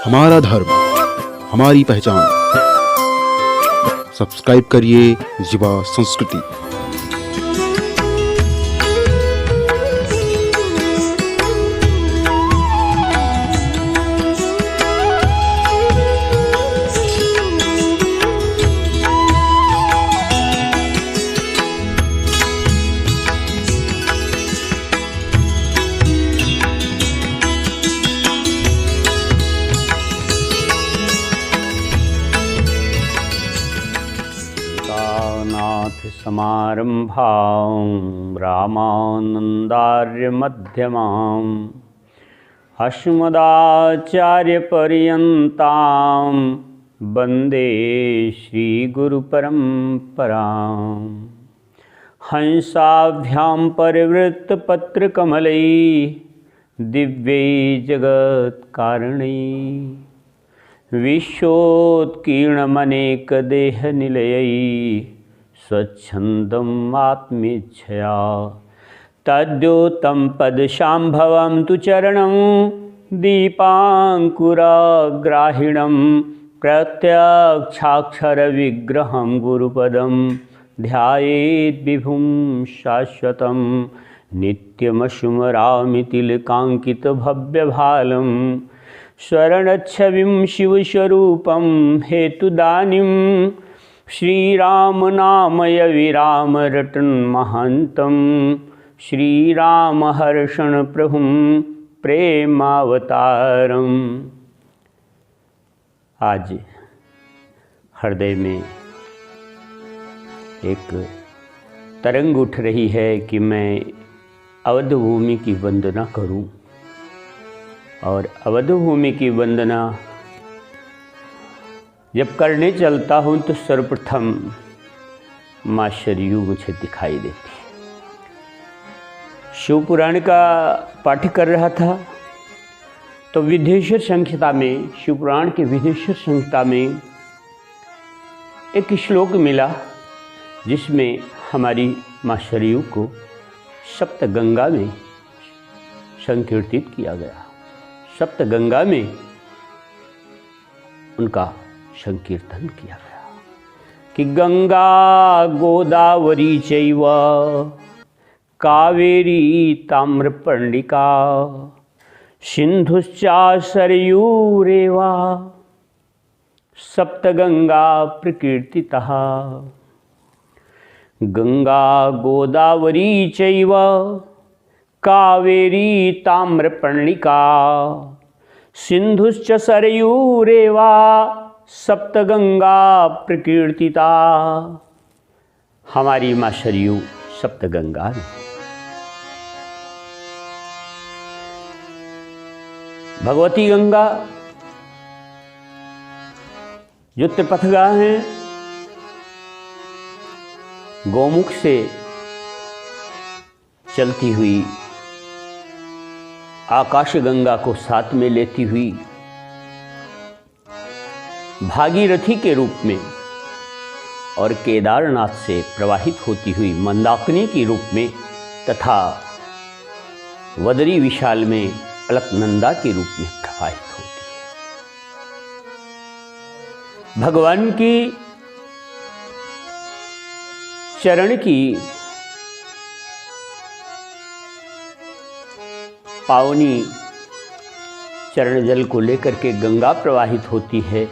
हमारा धर्म, हमारी पहचान। सब्सक्राइब करिए युवा संस्कृति। समारंभां रामानन्दार्यमध्यमाम् अस्मदाचार्यपर्यन्तां वन्दे श्रीगुरुपरम्पराम्। हंसाभ्यां परिवृत्तपत्रकमलैः दिव्यैः जगत्कारणैः विश्वोत्कीर्णमनेकदेहनिलयैः स्वच्छन्दम् आत्मेच्छया तद्योतं पदशाम्भवं तु चरणं दीपाङ्कुराग्राहिणं प्रत्यक्षाक्षरविग्रहं गुरुपदं ध्यायेत् विभुं शाश्वतं नित्यमसुमरामि तिलकाङ्कितभव्यभालं स्वर्णच्छविं शिवस्वरूपं हेतुदानीं श्रीरामनामय विरामरटन् महान्तं श्रीरामहर्षण प्रभुं प्रेमावतारम्। आज हृदय में एक तरंग उठ रही है कि मैं अवध भूमि की वंदना करूं, और अवध भूमि की वंदना जब करने चलता हूँ तो सर्वप्रथम माँ सरयू मुझे दिखाई देती है। शिव पुराण का पाठ कर रहा था तो विधेश्वर संहिता में, शिव पुराण के विधेश्वर संहिता में एक श्लोक मिला जिसमें हमारी माँ सरयू को सप्तगंगा में संकीर्तित किया गया। सप्तगंगा में उनका संकीर्तन किया गया कि गंगा गोदावरी चैव कावेरी ताम्रपर्णिका सिंधुश्चा सरयूरेव सप्तगंगा प्रकीर्तितः। गंगा गोदावरी चैव कावेरी ताम्रपर्णिका सिंधुश्च सरयूरेव सप्तगंगा प्रकीर्तिता। हमारी माँ सरयू सप्तगंगा में। भगवती गंगा जो त्रिपथगा हैं, गौमुख से चलती हुई आकाश गंगा को साथ में लेती हुई भागीरथी के रूप में और केदारनाथ से प्रवाहित होती हुई मंदाकिनी के रूप में तथा वदरी विशाल में अलकनंदा के रूप में प्रवाहित होती है। भगवान की चरण की पावनी चरण जल को लेकर के गंगा प्रवाहित होती है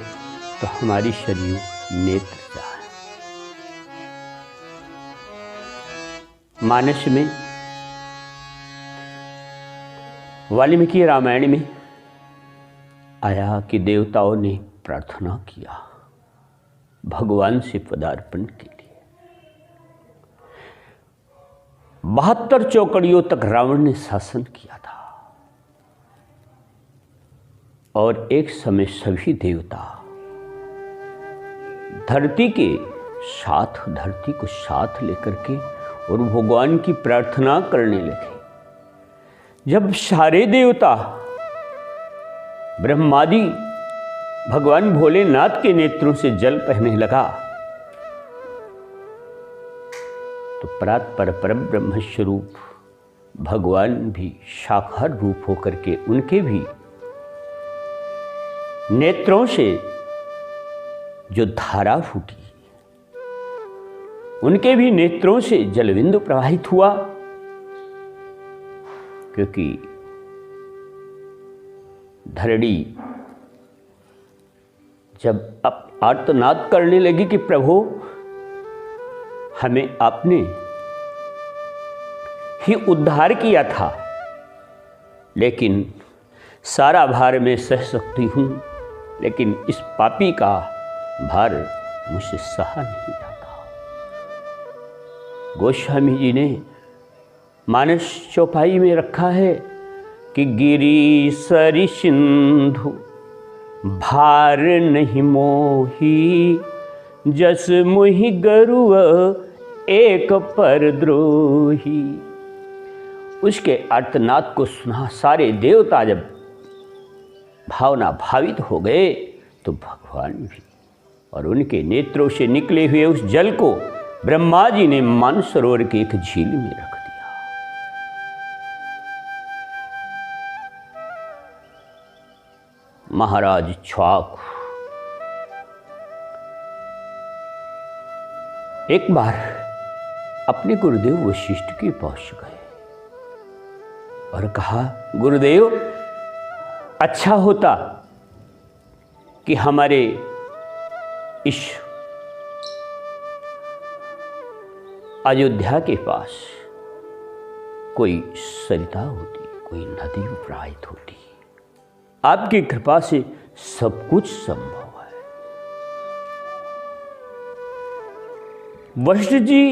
तो हमारी सरयू नेत्र जाए। मानस में वाल्मीकि रामायण में आया कि देवताओं ने प्रार्थना किया भगवान से पदार्पण के लिए। 72 चौकड़ियों तक रावण ने शासन किया था और एक समय सभी देवता धरती के साथ, धरती को साथ लेकर के और भगवान की प्रार्थना करने लगे। जब सारे देवता ब्रह्मादि भगवान भोलेनाथ के नेत्रों से जल बहने लगा तो परात पर ब्रह्म स्वरूप भगवान भी साकार रूप होकर के उनके भी नेत्रों से जो धारा फूटी, उनके भी नेत्रों से जलबिंदु प्रवाहित हुआ, क्योंकि धरणी जब आर्तनाद करने लगी कि प्रभु हमें आपने ही उद्धार किया था, लेकिन सारा भार मैं सह सकती हूँ, लेकिन इस पापी का भार मुझसे सहा नहीं जाता। गोस्वामी जी ने मानस चौपाई में रखा है कि गिरी सरि सिंधु भार नहीं मोही, जस मुहि गरुड़ एक परद्रोही। उसके आर्तनाद को सुना सारे देवता जब भावना भावित हो गए, तो भगवान भी और उनके नेत्रों से निकले हुए उस जल को ब्रह्मा जी ने मानसरोवर की एक झील में रख दिया। महाराज छ्वाक एक बार अपने गुरुदेव वशिष्ठ के पास गए और कहा, गुरुदेव अच्छा होता कि हमारे इस अयोध्या के पास कोई सरिता होती, कोई नदी प्रवाहित होती। आपकी कृपा से सब कुछ संभव है। वशिष्ठ जी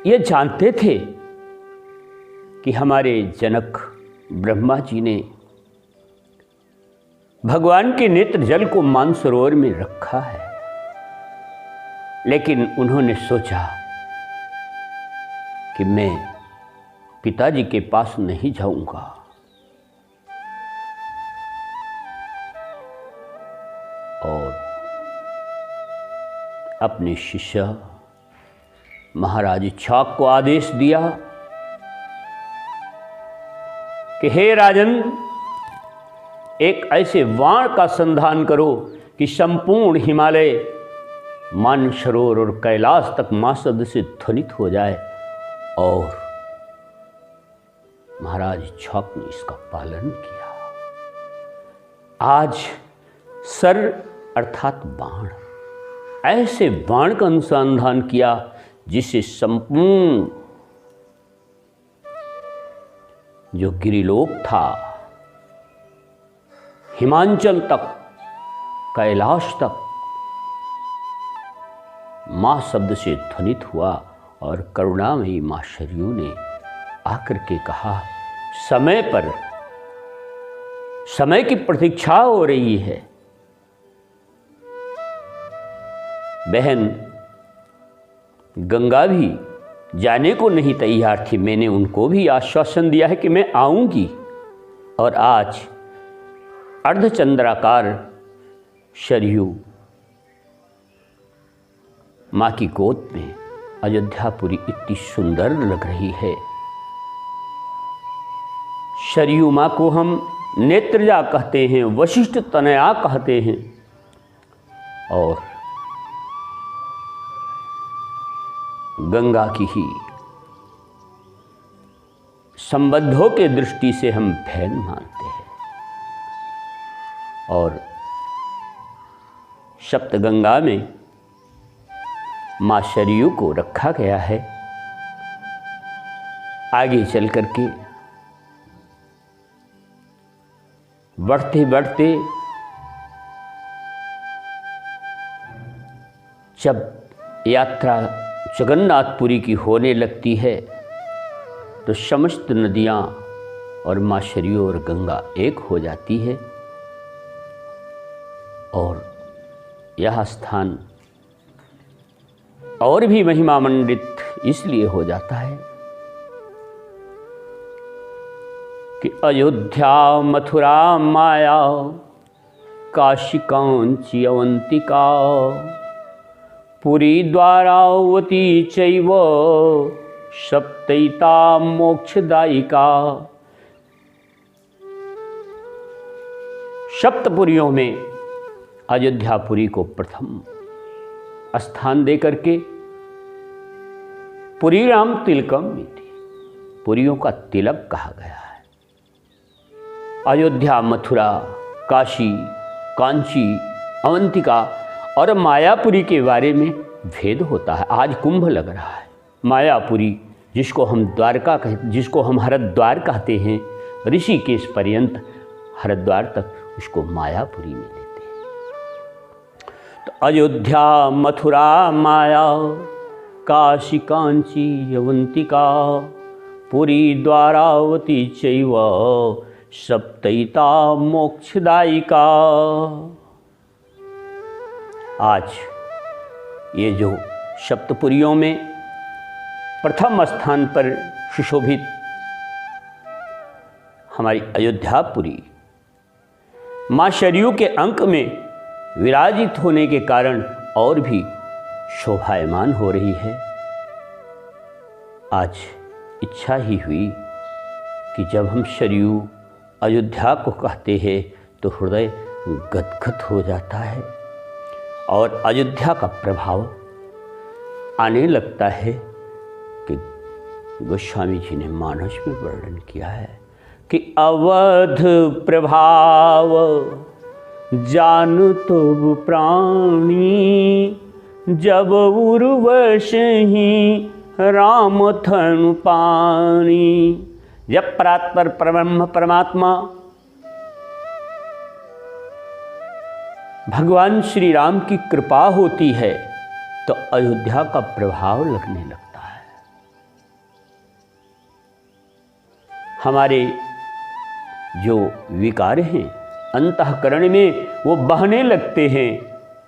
ये जानते थे कि हमारे जनक ब्रह्मा जी ने भगवान के नेत्र जल को मानसरोवर में रखा है, लेकिन उन्होंने सोचा कि मैं पिताजी के पास नहीं जाऊंगा, और अपने शिष्य महाराज छ्वाक को आदेश दिया कि हे राजन, एक ऐसे वाण का संधान करो कि संपूर्ण हिमालय मानसरोवर और कैलाश तक मां शब्द से ध्वनित हो जाए। और महाराज छ्वाक ने इसका पालन किया। आज सर अर्थात बाण, ऐसे बाण का अनुसंधान किया जिससे संपूर्ण जो गिरिलोक था, हिमांचल तक, कैलाश तक मां शब्द से ध्वनित हुआ। और करुणामयी मां सरयू ने आकर के कहा, समय पर समय की प्रतीक्षा हो रही है। बहन गंगा भी जाने को नहीं तैयार थी, मैंने उनको भी आश्वासन दिया है कि मैं आऊंगी। और आज अर्धचंद्राकार सरयू माँ की गोद में अयोध्यापुरी इतनी सुंदर लग रही है। सरयू माँ को हम नेत्रजा कहते हैं, वशिष्ठ तनया कहते हैं। और गंगा की ही संबंधों के दृष्टि से हम बहन मानते हैं। और सप्तगंगा में माँ सरयू को रखा गया है। आगे चल करके बढ़ते बढ़ते जब यात्रा जगन्नाथपुरी की होने लगती है, तो समस्त नदियाँ और माँ सरयू और गंगा एक हो जाती है। और यह स्थान और भी महिमा मंडित इसलिए हो जाता है कि अयोध्या मथुरा माया काशी कांची अवंतिका पुरी द्वारावती चैव सप्तैता मोक्षदायिका। सप्तपुरियों में अयोध्यापुरी को प्रथम स्थान दे करके पुरी राम तिलकम में थी, पुरियों का तिलक कहा गया है। अयोध्या, मथुरा, काशी, कांची, अवंतिका और मायापुरी के बारे में भेद होता है। आज कुंभ लग रहा है। मायापुरी जिसको हम हरिद्वार कहते हैं, ऋषिकेश पर्यंत हरिद्वार तक उसको मायापुरी में लेते हैं। तो अयोध्या, मथुरा, माया, काशी, कांची, अवंतिका, पुरी, द्वारावती चैव सप्तैता मोक्षदायिका। आज ये जो सप्तपुरियों में प्रथम स्थान पर सुशोभित हमारी अयोध्यापुरी माँ सरयू के अंक में विराजित होने के कारण और भी शोभायमान हो रही है। आज इच्छा ही हुई कि जब हम सरयू अयोध्या को कहते हैं तो हृदय गदगद हो जाता है और अयोध्या का प्रभाव आने लगता है कि गोस्वामी जी ने मानस में वर्णन किया है कि अवध प्रभाव जान तो प्राणी, जब उर्वशी राम थनु पानी। जब परात्पर परब्रह्म परमात्मा भगवान श्री राम की कृपा होती है तो अयोध्या का प्रभाव लगने लगता है। हमारे जो विकार हैं अंतःकरण में वो बहने लगते हैं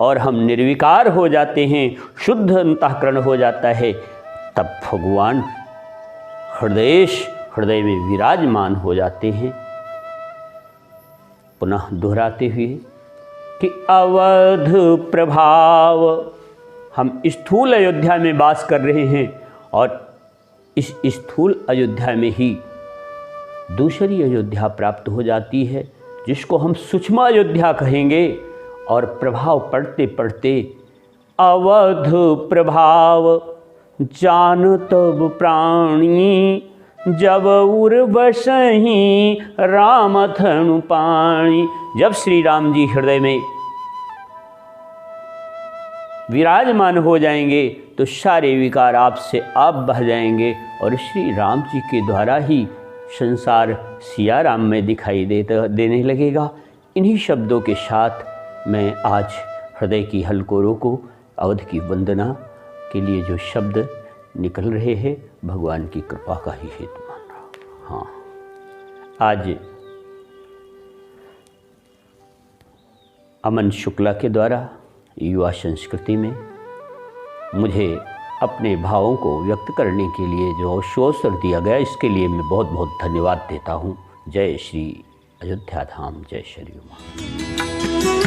और हम निर्विकार हो जाते हैं, शुद्ध अंतःकरण हो जाता है। तब भगवान हृदय में विराजमान हो जाते हैं। पुनः दोहराते हुए कि अवध प्रभाव, हम स्थूल अयोध्या में वास कर रहे हैं और इस स्थूल अयोध्या में ही दूसरी अयोध्या प्राप्त हो जाती है जिसको हम सूक्ष्म अयोध्या कहेंगे। और प्रभाव पढ़ते पढ़ते अवध प्रभाव जान तब प्राणी, जब उर्वशी राम थनु पाणी। जब श्री राम जी हृदय में विराजमान हो जाएंगे तो सारे विकार आपसे आप बह जाएंगे और श्री राम जी के द्वारा ही संसार सिया राम में दिखाई देने लगेगा। इन्हीं शब्दों के साथ मैं आज हृदय की हलकोरों को अवध की वंदना के लिए जो शब्द निकल रहे हैं भगवान की कृपा का ही हेतु मान रहा हूँ। हाँ, आज अमन शुक्ला के द्वारा युवा संस्कृति में मुझे अपने भावों को व्यक्त करने के लिए जो अवसर दिया गया इसके लिए मैं बहुत बहुत धन्यवाद देता हूँ। जय श्री अयोध्या धाम, जय श्री उमा।